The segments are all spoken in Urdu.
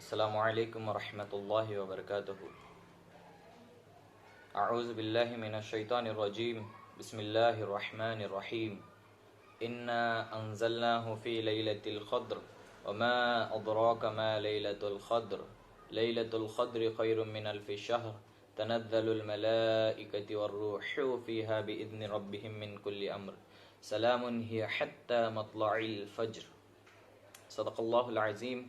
السلام علیکم ورحمۃ اللہ وبرکاتہ۔ اعوذ باللہ من الشیطان الرجیم، بسم اللہ الرحمن الرحیم۔ انا انزلناہ فی لیلۃ القدر وما ادراک ما لیلۃ القدر لیلۃ القدر خیر من الف شہر تنزل الملائکۃ والروح فیہا بإذن ربہم من کل امر سلام ہی حتی مطلع الفجر۔ صدق اللہ العظیم۔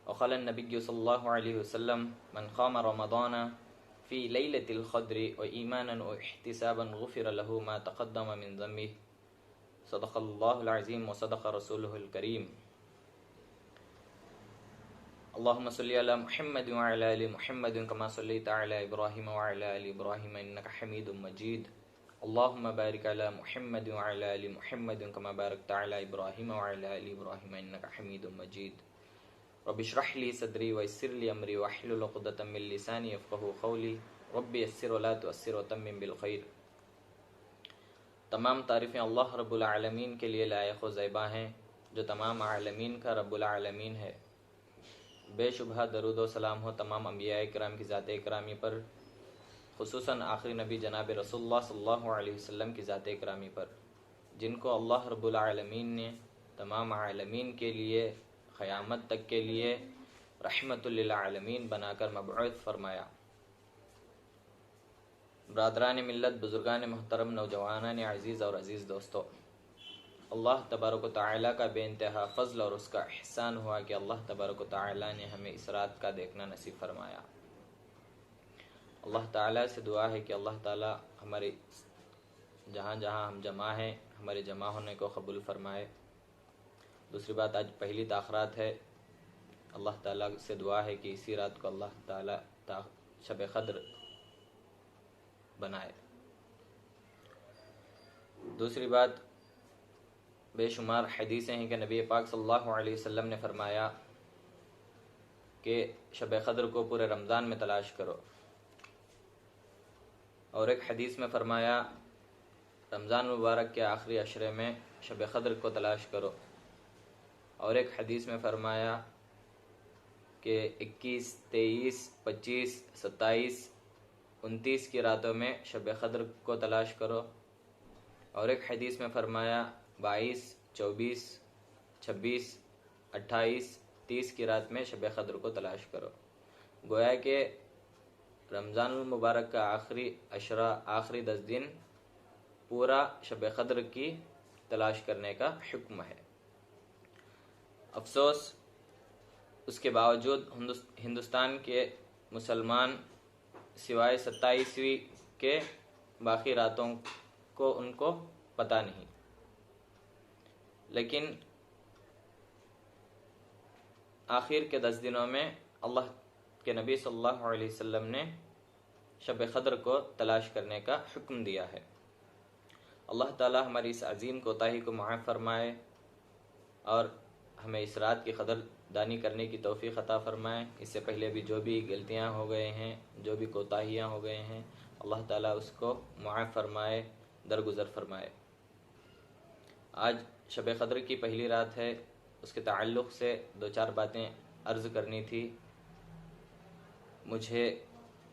وقال النبی صلی اللہ علیہ وسلم من قام رمضان فی لیلۃ القدر وایمانا واحتسابا غفر له ما تقدم من ذنبه۔ صدق اللہ العظیم وصدق رسولہ الکریم۔ اللہم صلی علی محمد وعلی آل محمد کما صلیت علی ابراہیم وعلی آل ابراہیم انک حمید مجید۔ اللہم بارک علی محمد وعلی آل محمد کما بارکت علی ابراہیم وعلی آل ابراہیم انک حمید مجید۔ رب اشرح لی صدری ویسر لی امری واحلل عقدۃ من لسانی یفقہوا قولی رب یسر ولا تعسر وتمم بالخیر۔ تمام تعریفیں اللہ رب العالمین کے لیے لائق و زیبا ہیں جو تمام عالمین کا رب العالمین ہے۔ بے شبہ درود و سلام ہو تمام انبیاء کرام کی ذات اکرامی پر، خصوصاً آخری نبی جناب رسول اللہ صلی اللہ علیہ وسلم کی ذات اکرامی پر، جن کو اللہ رب العالمین نے تمام عالمین کے لیے قیامت تک کے لیے رحمت للعالمین بنا کر مبعوث فرمایا۔ برادران ملت، بزرگان محترم، نوجوانان عزیز اور عزیز دوستو، اللہ تبارک و تعالیٰ کا بے انتہا فضل اور اس کا احسان ہوا کہ اللہ تبارک و تعالیٰ نے ہمیں اس رات کا دیکھنا نصیب فرمایا۔ اللہ تعالیٰ سے دعا ہے کہ اللہ تعالیٰ ہمارے جہاں جہاں ہم جمع ہیں ہمارے جمع ہونے کو قبول فرمائے۔ دوسری بات، آج پہلی تاخرات ہے، اللہ تعالیٰ سے دعا ہے کہ اسی رات کو اللہ تعالیٰ شب قدر بنائے۔ دوسری بات، بے شمار حدیثیں ہیں کہ نبی پاک صلی اللہ علیہ وسلم نے فرمایا کہ شب قدر کو پورے رمضان میں تلاش کرو، اور ایک حدیث میں فرمایا رمضان مبارک کے آخری عشرے میں شب قدر کو تلاش کرو، اور ایک حدیث میں فرمایا کہ 21، 23، 25، 27، 29 کی راتوں میں شب قدر کو تلاش کرو، اور ایک حدیث میں فرمایا 22، 24، 26، 28، 30 کی رات میں شب قدر کو تلاش کرو۔ گویا کہ رمضان المبارک کا آخری عشرہ، آخری 10 دن پورا شب قدر کی تلاش کرنے کا حکم ہے۔ افسوس، اس کے باوجود ہندوستان کے مسلمان سوائے 27ویں کے باقی راتوں کو ان کو پتہ نہیں، لیکن آخر کے 10 دنوں میں اللہ کے نبی صلی اللہ علیہ وسلم نے شب قدر کو تلاش کرنے کا حکم دیا ہے۔ اللہ تعالی ہماری اس عظیم کوتاہی کو معاف فرمائے اور ہمیں اس رات کی قدر دانی کرنے کی توفیق عطا فرمائے۔ اس سے پہلے بھی جو بھی غلطیاں ہو گئے ہیں، جو بھی کوتاہیاں ہو گئے ہیں، اللہ تعالیٰ اس کو معاف فرمائے، درگزر فرمائے۔ آج شب قدر کی پہلی رات ہے، اس کے تعلق سے 2-4 باتیں عرض کرنی تھی۔ مجھے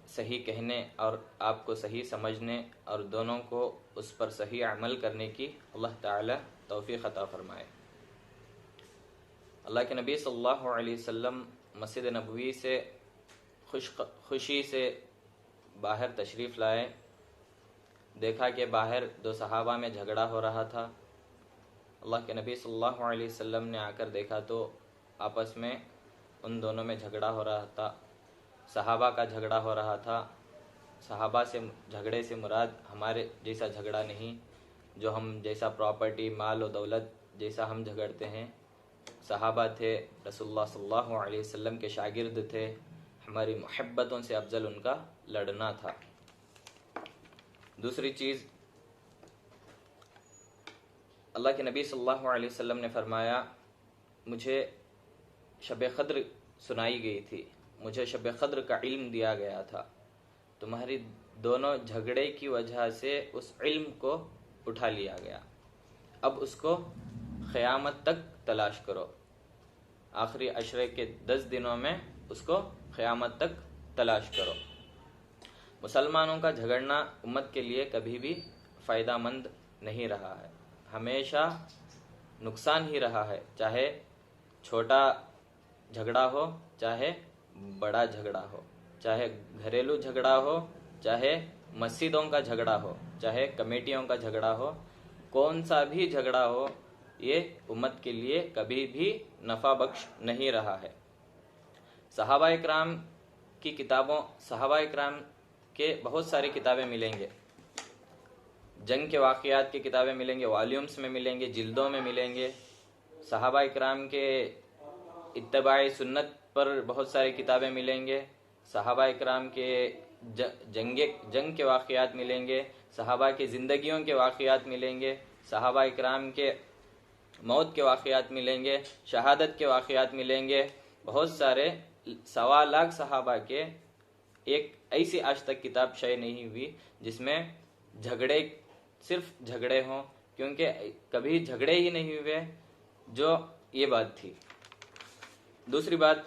صحیح کہنے اور آپ کو صحیح سمجھنے اور دونوں کو اس پر صحیح عمل کرنے کی اللہ تعالیٰ توفیق عطا فرمائے۔ اللہ کے نبی صلی اللہ علیہ وسلم مسجد نبوی سے خوشی سے باہر تشریف لائے۔ دیکھا کہ باہر 2 صحابہ میں جھگڑا ہو رہا تھا۔ اللہ کے نبی صلی اللہ علیہ وسلم نے آ کر دیکھا تو آپس میں ان دونوں میں جھگڑا ہو رہا تھا، صحابہ کا جھگڑا ہو رہا تھا۔ صحابہ سے جھگڑے سے مراد ہمارے جیسا جھگڑا نہیں، جو ہم جیسا پراپرٹی، مال و دولت جیسا ہم جھگڑتے ہیں۔ صحابہ تھے، رسول اللہ صلی اللہ علیہ وسلم کے شاگرد تھے، ہماری محبتوں سے افضل ان کا لڑنا تھا۔ دوسری چیز، اللہ کے نبی صلی اللہ علیہ وسلم نے فرمایا مجھے شب قدر سنائی گئی تھی، مجھے شب قدر کا علم دیا گیا تھا، تمہاری دونوں جھگڑے کی وجہ سے اس علم کو اٹھا لیا گیا، اب اس کو قیامت تک تلاش کرو۔ آخری عشرے کے 10 دنوں میں اس کو قیامت تک تلاش کرو۔ مسلمانوں کا جھگڑنا امت کے لیے کبھی بھی فائدہ مند نہیں رہا ہے، ہمیشہ نقصان ہی رہا ہے، چاہے چھوٹا جھگڑا ہو چاہے بڑا جھگڑا ہو، چاہے گھریلو جھگڑا ہو چاہے مسجدوں کا جھگڑا ہو چاہے کمیٹیوں کا جھگڑا ہو، کون سا بھی جھگڑا ہو یہ امت کے لیے کبھی بھی نفع بخش نہیں رہا ہے۔ صحابہ اکرام کی کتابوں، صحابہ اکرام کے بہت ساری کتابیں ملیں گے، جنگ کے واقعات کی کتابیں ملیں گے، والیومز میں ملیں گے، جلدوں میں ملیں گے۔ صحابہ اکرام کے اتباع سنت پر بہت ساری کتابیں ملیں گے، صحابہ اکرام کے جنگ کے واقعات ملیں گے، صحابہ کی زندگیوں کے واقعات ملیں گے، صحابہ اکرام کے موت کے واقعات ملیں گے، شہادت کے واقعات ملیں گے، بہت سارے 1.25 لاکھ صحابہ کے ایک ایسی آج تک کتاب شائع نہیں ہوئی جس میں جھگڑے، صرف جھگڑے ہوں، کیونکہ کبھی جھگڑے ہی نہیں ہوئے، جو یہ بات تھی۔ دوسری بات،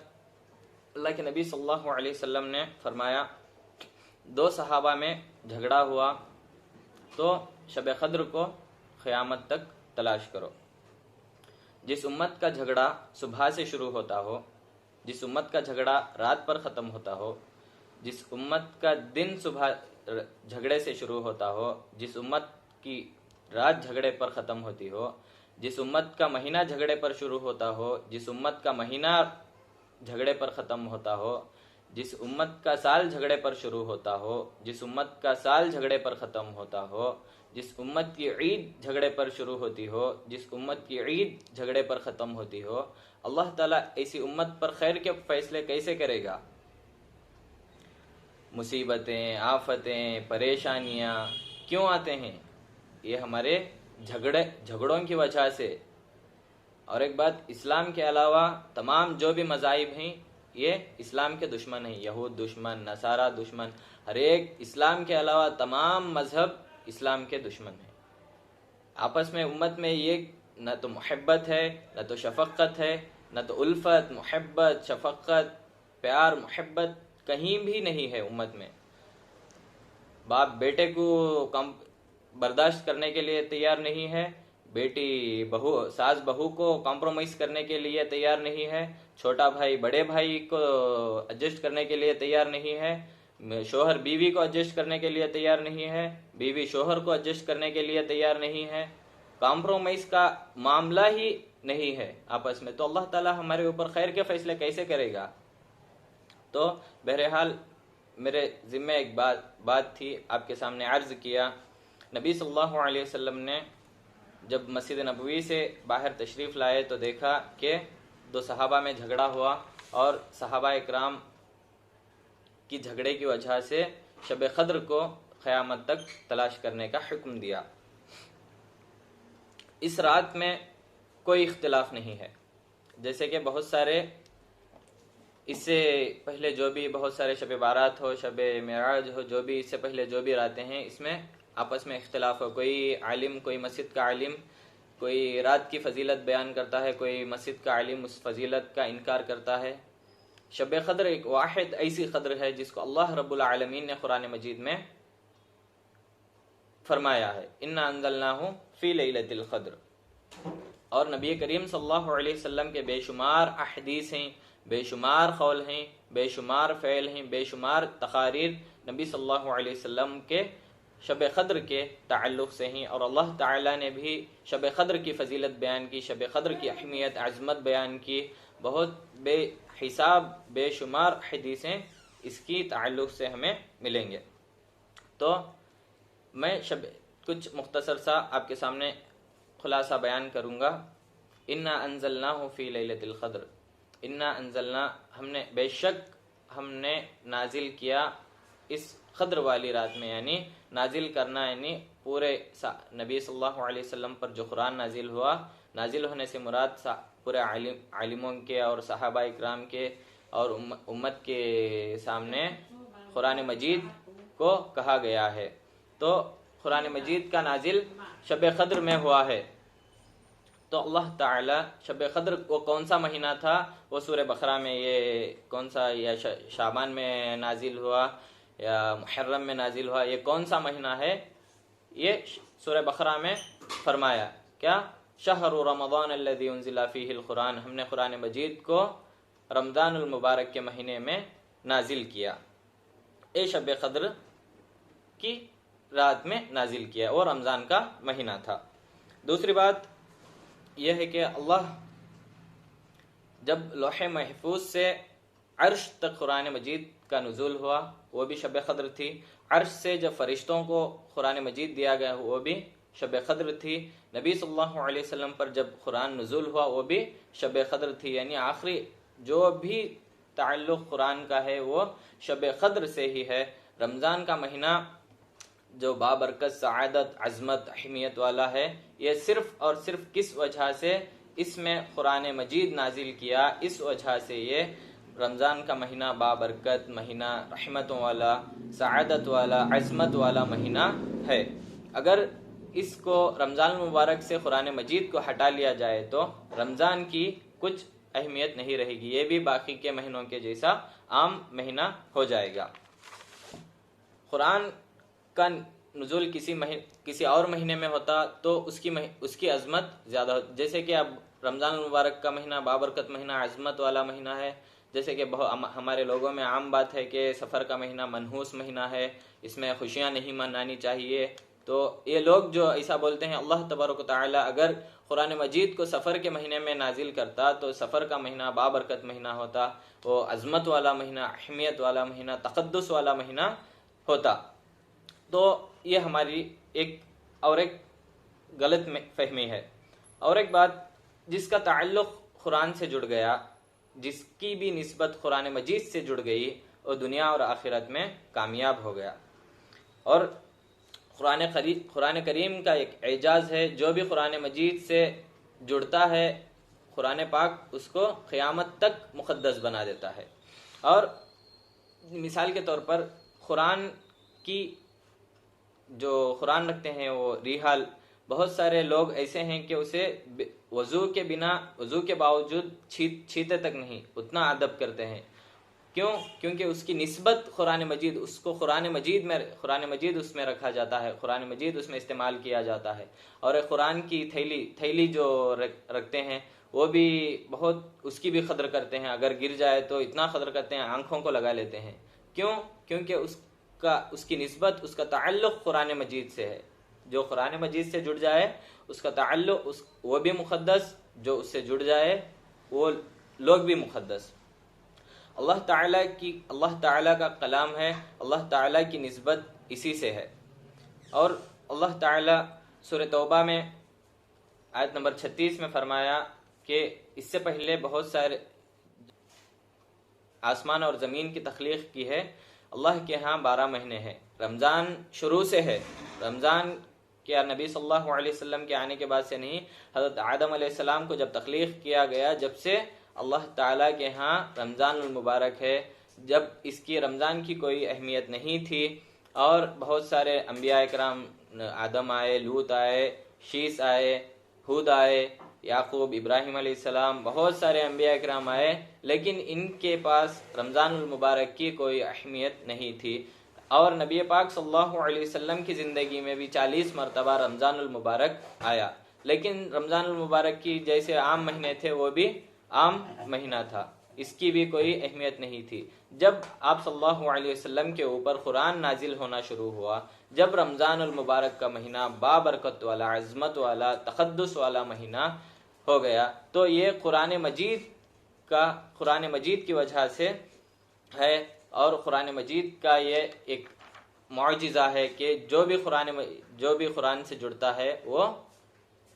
اللہ کے نبی صلی اللہ علیہ وسلم نے فرمایا 2 صحابہ میں جھگڑا ہوا تو شب قدر کو قیامت تک تلاش کرو۔ جس امت کا جھگڑا صبح سے شروع ہوتا ہو، جس امت کا جھگڑا رات پر ختم ہوتا ہو، جس امت کا دن صبح جھگڑے سے شروع ہوتا ہو، جس امت کی رات جھگڑے پر ختم ہوتی ہو، جس امت کا مہینہ جھگڑے پر شروع ہوتا ہو، جس امت کا مہینہ جھگڑے پر ختم ہوتا ہو، جس امت کا سال جھگڑے پر شروع ہوتا ہو، جس امت کا سال جھگڑے پر ختم ہوتا ہو، جس امت کی عید جھگڑے پر شروع ہوتی ہو، جس امت کی عید جھگڑے پر ختم ہوتی ہو، اللہ تعالیٰ ایسی امت پر خیر کے فیصلے کیسے کرے گا؟ مصیبتیں، آفتیں، پریشانیاں کیوں آتے ہیں؟ یہ ہمارے جھگڑوں کی وجہ سے۔ اور ایک بات، اسلام کے علاوہ تمام جو بھی مذاہب ہیں یہ اسلام کے دشمن ہیں، یہود دشمن، نصارہ دشمن، ہر ایک اسلام کے علاوہ تمام مذہب اسلام کے دشمن ہیں۔ آپس میں امت میں یہ نہ تو محبت ہے، نہ تو شفقت ہے، نہ تو الفت، محبت، شفقت، پیار، محبت کہیں بھی نہیں ہے امت میں۔ باپ بیٹے کو برداشت کرنے کے لیے تیار نہیں ہے، بیٹی ساس بہو کو کمپرومائز کرنے کے لیے تیار نہیں ہے، چھوٹا بھائی بڑے بھائی کو ایڈجسٹ کرنے کے لیے تیار نہیں ہے، شوہر بیوی کو ایڈجسٹ کرنے کے لیے تیار نہیں ہے، بیوی شوہر کو ایڈجسٹ کرنے کے لیے تیار نہیں ہے، کمپرومائز کا معاملہ ہی نہیں ہے آپس میں، تو اللہ تعالیٰ ہمارے اوپر خیر کے فیصلے کیسے کرے گا؟ تو بہرحال میرے ذمہ ایک بات تھی، آپ کے سامنے عرض کیا۔ نبی صلی اللہ علیہ وسلم نے جب مسجد نبوی سے باہر تشریف لائے تو دیکھا کہ 2 صحابہ میں جھگڑا ہوا، اور صحابہ اکرام کی جھگڑے کی وجہ سے شب قدر کو قیامت تک تلاش کرنے کا حکم دیا۔ اس رات میں کوئی اختلاف نہیں ہے، جیسے کہ بہت سارے اس سے پہلے جو بھی بہت سارے شب بارات ہو، شب معراج ہو، جو بھی اس سے پہلے جو بھی راتیں ہیں، اس میں آپس میں اختلاف ہو، کوئی عالم، کوئی مسجد کا عالم کوئی رات کی فضیلت بیان کرتا ہے، کوئی مسجد کا عالم اس فضیلت کا انکار کرتا ہے۔ شب قدر ایک واحد ایسی قدر ہے جس کو اللہ رب العالمین نے قرآن مجید میں فرمایا ہے، اِنَّا أَنزَلْنَاهُ فِي لَيْلَةِ الْقَدْرِ، اور نبی کریم صلی اللہ علیہ وسلم کے بے شمار احادیث ہیں، بے شمار قول ہیں، بے شمار فعل ہیں، بے شمار تقاریر نبی صلی اللہ علیہ وسلم کے شب قدر کے تعلق سے ہیں، اور اللہ تعالیٰ نے بھی شب قدر کی فضیلت بیان کی، شب قدر کی اہمیت، عظمت بیان کی، بہت بے حساب بے شمار حدیثیں اس کی تعلق سے ہمیں ملیں گے۔ تو میں کچھ مختصر سا آپ کے سامنے خلاصہ بیان کروں گا۔ اِنَّا أَنزَلْنَاهُ فِي لَيْلَةِ الْقَدْرِ، اِنَّا أَنزَلْنَا، ہم نے بے شک ہم نے نازل کیا اس قدر والی رات میں، یعنی نازل کرنا یعنی پورے نبی صلی اللہ علیہ وسلم پر جو قرآن نازل ہوا، نازل ہونے سے مراد پورے عالموں کے اور صحابہ اکرام کے اور امت کے سامنے قرآن مجید کو کہا گیا ہے۔ تو قرآن مجید کا نازل شب قدر میں ہوا ہے، تو اللہ تعالی شب قدر وہ کون سا مہینہ تھا، وہ سورہ بقرہ میں یہ کون سا، یا شعبان میں نازل ہوا یا محرم میں نازل ہوا، یہ کون سا مہینہ ہے، یہ سورہ بقرہ میں فرمایا کیا، شہر رمضان الذی انزل فیہ القرآن، ہم نے قرآن مجید کو رمضان المبارک کے مہینے میں نازل کیا، اے شب قدر کی رات میں نازل کیا، وہ رمضان کا مہینہ تھا۔ دوسری بات یہ ہے کہ اللہ جب لوح محفوظ سے عرش تک قرآن مجید کا نزول ہوا وہ بھی شب قدر تھی، عرش سے جب فرشتوں کو قرآن مجید دیا گیا وہ بھی شب قدر تھی، نبی صلی اللہ علیہ وسلم پر جب قرآن نزول ہوا وہ بھی شب قدر تھی، یعنی آخری جو بھی تعلق قرآن کا ہے وہ شب قدر سے ہی ہے۔ رمضان کا مہینہ جو بابرکت، سعادت، عظمت، اہمیت والا ہے، یہ صرف اور صرف کس وجہ سے اس میں قرآن مجید نازل کیا، اس وجہ سے یہ رمضان کا مہینہ بابرکت مہینہ، رحمتوں والا، سعادت والا، عظمت والا مہینہ ہے۔ اگر اس کو رمضان المبارک سے قرآن مجید کو ہٹا لیا جائے تو رمضان کی کچھ اہمیت نہیں رہے گی، یہ بھی باقی کے مہینوں کے جیسا عام مہینہ ہو جائے گا۔ قرآن کا نزول کسی اور مہینے میں ہوتا تو اس کی عظمت زیادہ ہوتی، جیسے کہ اب رمضان المبارک کا مہینہ بابرکت مہینہ، عظمت والا مہینہ ہے، جیسے کہ ہمارے لوگوں میں عام بات ہے کہ سفر کا مہینہ منحوس مہینہ ہے، اس میں خوشیاں نہیں منانی چاہیے، تو یہ لوگ جو ایسا بولتے ہیں، اللہ تبارک و تعالی اگر قرآن مجید کو سفر کے مہینے میں نازل کرتا تو سفر کا مہینہ بابرکت مہینہ ہوتا، وہ عظمت والا مہینہ، اہمیت والا مہینہ، تقدس والا مہینہ ہوتا۔ تو یہ ہماری ایک غلط فہمی ہے۔ اور ایک بات، جس کا تعلق قرآن سے جڑ گیا، جس کی بھی نسبت قرآن مجید سے جڑ گئی، وہ دنیا اور آخرت میں کامیاب ہو گیا۔ اور قرآن کریم کا ایک اعجاز ہے، جو بھی قرآن مجید سے جڑتا ہے قرآن پاک اس کو قیامت تک مقدس بنا دیتا ہے۔ اور مثال کے طور پر قرآن کی جو قرآن رکھتے ہیں وہ ریحال، بہت سارے لوگ ایسے ہیں کہ اسے وضو کے باوجود چھیتے تک نہیں، اتنا ادب کرتے ہیں۔ کیوں؟ کیونکہ اس کی نسبت قرآن مجید، اس کو قرآن مجید اس میں رکھا جاتا ہے، قرآن مجید اس میں استعمال کیا جاتا ہے۔ اور قرآن کی تھیلی جو رکھتے ہیں وہ بھی بہت اس کی بھی قدر کرتے ہیں، اگر گر جائے تو اتنا قدر کرتے ہیں آنکھوں کو لگا لیتے ہیں۔ کیوں؟ کیونکہ اس کی نسبت، اس کا تعلق قرآن مجید سے ہے۔ جو قرآن مجید سے جڑ جائے اس کا تعلق وہ بھی مقدس، جو اس سے جڑ جائے وہ لوگ بھی مقدس۔ اللہ تعالیٰ کا کلام ہے، اللہ تعالیٰ کی نسبت اسی سے ہے۔ اور اللہ تعالیٰ سورہ توبہ میں آیت نمبر 36 میں فرمایا کہ اس سے پہلے بہت سارے آسمان اور زمین کی تخلیق کی ہے، اللہ کے ہاں 12 مہینے ہیں، رمضان شروع سے ہے۔ رمضان کیا نبی صلی اللہ علیہ وسلم کے آنے کے بعد سے نہیں، حضرت آدم علیہ السلام کو جب تخلیق کیا گیا جب سے اللہ تعالیٰ کے ہاں رمضان المبارک ہے۔ جب اس کی رمضان کی کوئی اہمیت نہیں تھی اور بہت سارے انبیاء اکرام، آدم آئے، لوط آئے، شیس آئے، ہود آئے، یعقوب، ابراہیم علیہ السلام، بہت سارے انبیاء اکرام آئے، لیکن ان کے پاس رمضان المبارک کی کوئی اہمیت نہیں تھی۔ اور نبی پاک صلی اللہ علیہ وسلم کی زندگی میں بھی 40 مرتبہ رمضان المبارک آیا، لیکن رمضان المبارک کی جیسے عام مہینے تھے وہ بھی عام مہینہ تھا، اس کی بھی کوئی اہمیت نہیں تھی۔ جب آپ صلی اللہ علیہ وسلم کے اوپر قرآن نازل ہونا شروع ہوا، جب رمضان المبارک کا مہینہ بابرکت والا، عظمت والا، تقدس والا مہینہ ہو گیا، تو یہ قرآن مجید کی وجہ سے ہے۔ اور قرآن مجید کا یہ ایک معجزہ ہے کہ جو بھی قرآن سے جڑتا ہے وہ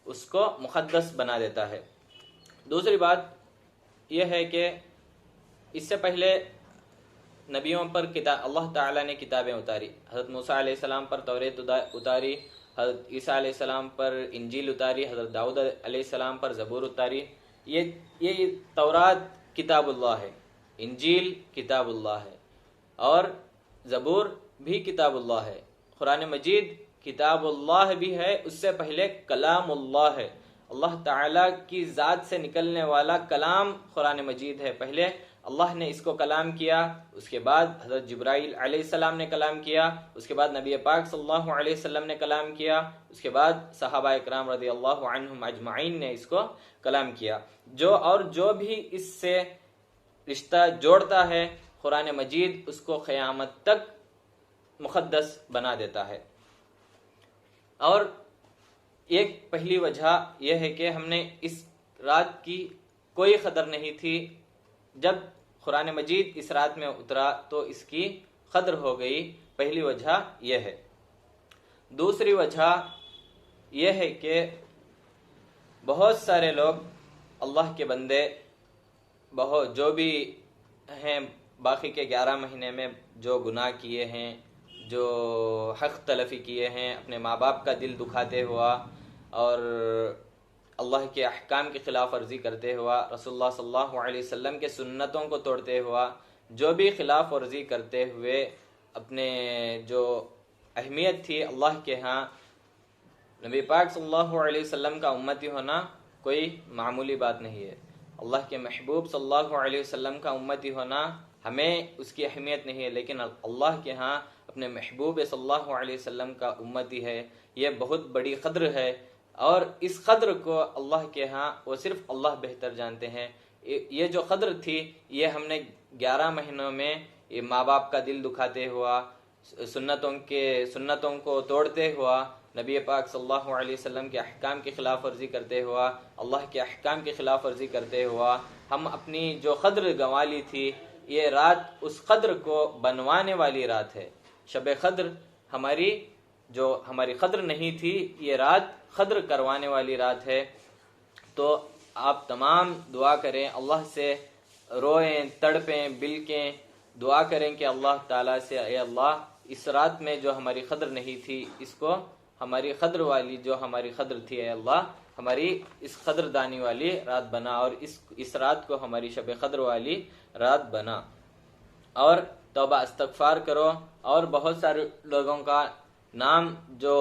اس کو مقدس بنا دیتا ہے۔ دوسری بات یہ ہے کہ اس سے پہلے نبیوں پر اللہ تعالیٰ نے کتابیں اتاری، حضرت موسیٰ علیہ السلام پر توریت اتاری، حضرت عیسیٰ علیہ السلام پر انجیل اتاری، حضرت داؤد علیہ السلام پر زبور اتاری۔ یہ تورات کتاب اللہ ہے، انجیل کتاب اللہ ہے، اور زبور بھی کتاب اللہ ہے، قرآن مجید کتاب اللہ بھی ہے، اس سے پہلے کلام اللہ ہے۔ اللہ تعالیٰ کی ذات سے نکلنے والا کلام قرآن مجید ہے۔ پہلے اللہ نے اس کو کلام کیا، اس کے بعد حضرت جبرائیل علیہ السلام نے کلام کیا، اس کے بعد نبی پاک صلی اللہ علیہ وسلم نے کلام کیا، اس کے بعد صحابہ اکرام رضی اللہ عنہم اجمعین نے اس کو کلام کیا۔ جو بھی اس سے رشتہ جوڑتا ہے قرآن مجید اس کو قیامت تک مقدس بنا دیتا ہے۔ اور ایک پہلی وجہ یہ ہے کہ ہم نے اس رات کی کوئی قدر نہیں تھی، جب قرآن مجید اس رات میں اترا تو اس کی قدر ہو گئی، پہلی وجہ یہ ہے۔ دوسری وجہ یہ ہے کہ بہت سارے لوگ اللہ کے بندے جو بھی ہیں باقی کے 11 مہینے میں جو گناہ کیے ہیں، جو حق تلفی کیے ہیں، اپنے ماں باپ کا دل دکھاتے ہوا اور اللہ کے احکام کی خلاف ورزی کرتے ہوا، رسول اللہ صلی اللہ علیہ وسلم کے سنتوں کو توڑتے ہوا، جو بھی خلاف ورزی کرتے ہوئے اپنے جو اہمیت تھی اللہ کے ہاں نبی پاک صلی اللہ علیہ وسلم کا امتی ہونا کوئی معمولی بات نہیں ہے۔ اللہ کے محبوب صلی اللہ علیہ وسلم کا امتی ہونا ہمیں اس کی اہمیت نہیں ہے، لیکن اللہ کے ہاں اپنے محبوب صلی اللہ علیہ وسلم کا امتی ہے، یہ بہت بڑی قدر ہے، اور اس قدر کو اللہ کے ہاں وہ صرف اللہ بہتر جانتے ہیں۔ یہ جو قدر تھی یہ ہم نے 11 مہینوں میں یہ ماں باپ کا دل دکھاتے ہوا، سنتوں کو توڑتے ہوا، نبی پاک صلی اللہ علیہ وسلم کے احکام کی خلاف ورزی کرتے ہوا، اللہ کے احکام کی خلاف ورزی کرتے ہوا ہم اپنی جو قدر گنوا لی تھی، یہ رات اس قدر کو بنوانے والی رات ہے۔ شب قدر ہماری قدر نہیں تھی، یہ رات قدر کروانے والی رات ہے۔ تو آپ تمام دعا کریں، اللہ سے روئیں، تڑپیں، بلکیں، دعا کریں کہ اللہ تعالیٰ سے اے اللہ اس رات میں جو ہماری قدر نہیں تھی اس کو ہماری قدر والی جو ہماری قدر تھی، اے اللہ ہماری اس قدر دانی والی رات بنا، اور اس رات کو ہماری شب قدر والی رات بنا۔ اور توبہ استغفار کرو، اور بہت سارے لوگوں کا نام جو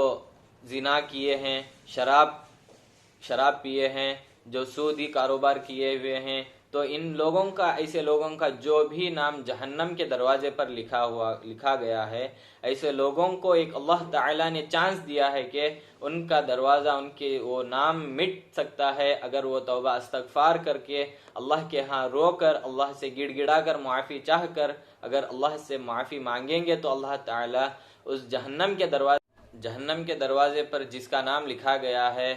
زنا کیے ہیں، شراب پیے ہیں، جو سودی کاروبار کیے ہوئے ہیں، تو ایسے لوگوں کا جو بھی نام جہنم کے دروازے پر لکھا گیا ہے، ایسے لوگوں کو ایک اللہ تعالیٰ نے چانس دیا ہے کہ ان کا دروازہ، ان کے وہ نام مٹ سکتا ہے اگر وہ توبہ استغفار کر کے اللہ کے ہاں رو کر، اللہ سے گڑ گڑا کر، معافی چاہ کر اگر اللہ سے معافی مانگیں گے تو اللہ تعالیٰ اس جہنم کے دروازے پر جس کا نام لکھا گیا ہے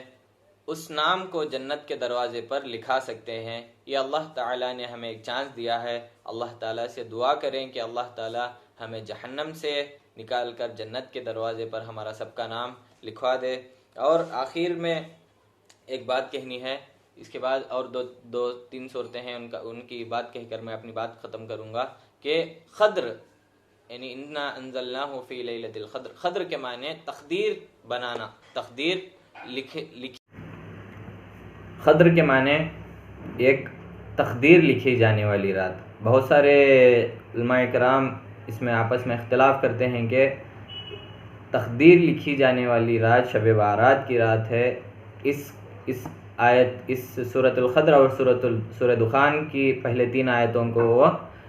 اس نام کو جنت کے دروازے پر لکھا سکتے ہیں۔ یہ اللہ تعالیٰ نے ہمیں ایک چانس دیا ہے، اللہ تعالیٰ سے دعا کریں کہ اللہ تعالیٰ ہمیں جہنم سے نکال کر جنت کے دروازے پر ہمارا سب کا نام لکھوا دے۔ اور آخر میں ایک بات کہنی ہے، اس کے بعد اور دو تین صورتیں ہیں، ان کی بات کہہ کر میں اپنی بات ختم کروں گا کہ قدر یعنی انا انزلناہ فی لیلۃ القدر، قدر کے معنی تقدیر بنانا، تقدیر قدر کے معنی ایک تقدیر لکھی جانے والی رات۔ بہت سارے علماء کرام اس میں آپس میں اختلاف کرتے ہیں کہ تقدیر لکھی جانے والی رات شب بارات کی رات ہے۔ اس سورۃ القدر اور سورہ دخان کی پہلے 3 آیتوں کو وہ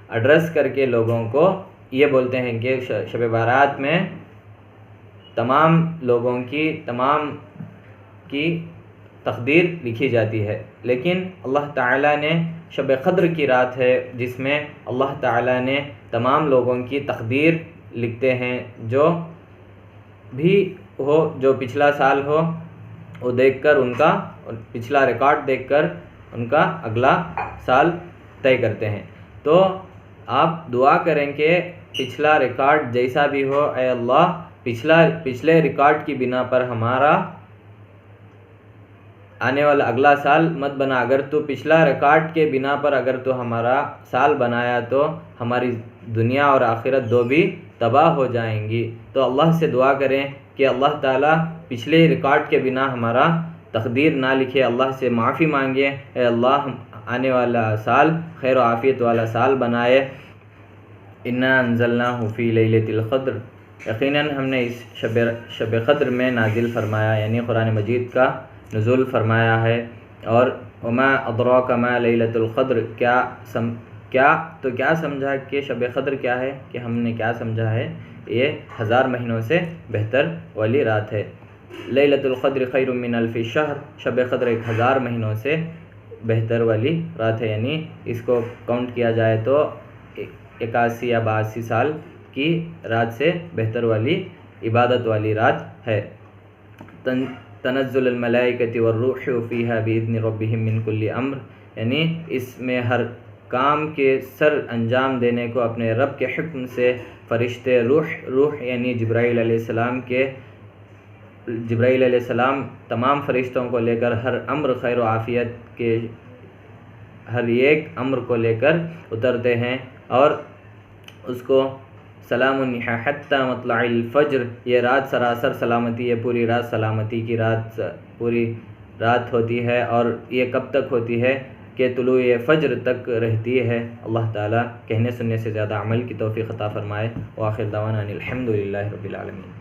ایڈریس کر کے لوگوں کو یہ بولتے ہیں کہ شب بارات میں تمام لوگوں کی تقدیر لکھی جاتی ہے، لیکن اللہ تعالیٰ نے شب قدر کی رات ہے جس میں اللہ تعالیٰ نے تمام لوگوں کی تقدیر لکھتے ہیں، جو بھی ہو، جو پچھلا سال ہو وہ دیکھ کر ان کا پچھلا ریکارڈ دیکھ کر ان کا اگلا سال طے کرتے ہیں۔ تو آپ دعا کریں کہ پچھلا ریکارڈ جیسا بھی ہو، اے اللہ پچھلے ریکارڈ کی بنا پر ہمارا آنے والا اگلا سال مت بنا۔ اگر تو پچھلا ریکارڈ کے بنا پر اگر تو ہمارا سال بنایا تو ہماری دنیا اور آخرت دو بھی تباہ ہو جائیں گی۔ تو اللہ سے دعا کریں کہ اللہ تعالیٰ پچھلے ریکارڈ کے بنا ہمارا تقدیر نہ لکھے، اللہ سے معافی مانگے، اے اللہ آنے والا سال خیر و عافیت والا سال بنائے۔ انا انزلناہ فی لیلۃ القدر، یقیناً ہم نے اس شب قدر میں نازل فرمایا، یعنی قرآن مجید کا نزول فرمایا ہے۔ اور وما ادراک ما لیلۃ القدر، کیا سمجھا کہ شب قدر کیا ہے، کہ ہم نے کیا سمجھا ہے، یہ 1000 مہینوں سے بہتر والی رات ہے۔ لیلۃ القدر خیر من الف شہر، شب قدر 1000 مہینوں سے بہتر والی رات ہے، یعنی اس کو کاؤنٹ کیا جائے تو 81 یا 82 سال کی رات سے بہتر والی عبادت والی رات ہے۔ تنزل الملائکۃ والروح فیہا باذن ربہم من کل امر، یعنی اس میں ہر کام کے سر انجام دینے کو اپنے رب کے حکم سے فرشتے روح یعنی جبرائیل علیہ السلام تمام فرشتوں کو لے کر ہر امر خیر و عافیت کے ہر ایک امر کو لے کر اترتے ہیں، اور اس کو سلام حتی مطلع الفجر، یہ رات سراسر سلامتی ہے، پوری رات سلامتی کی پوری رات ہوتی ہے، اور یہ کب تک ہوتی ہے کہ طلوع فجر تک رہتی ہے۔ اللہ تعالیٰ کہنے سننے سے زیادہ عمل کی توفیق عطا فرمائے۔ وآخر دعوانا ان الحمد للہ رب العالمین۔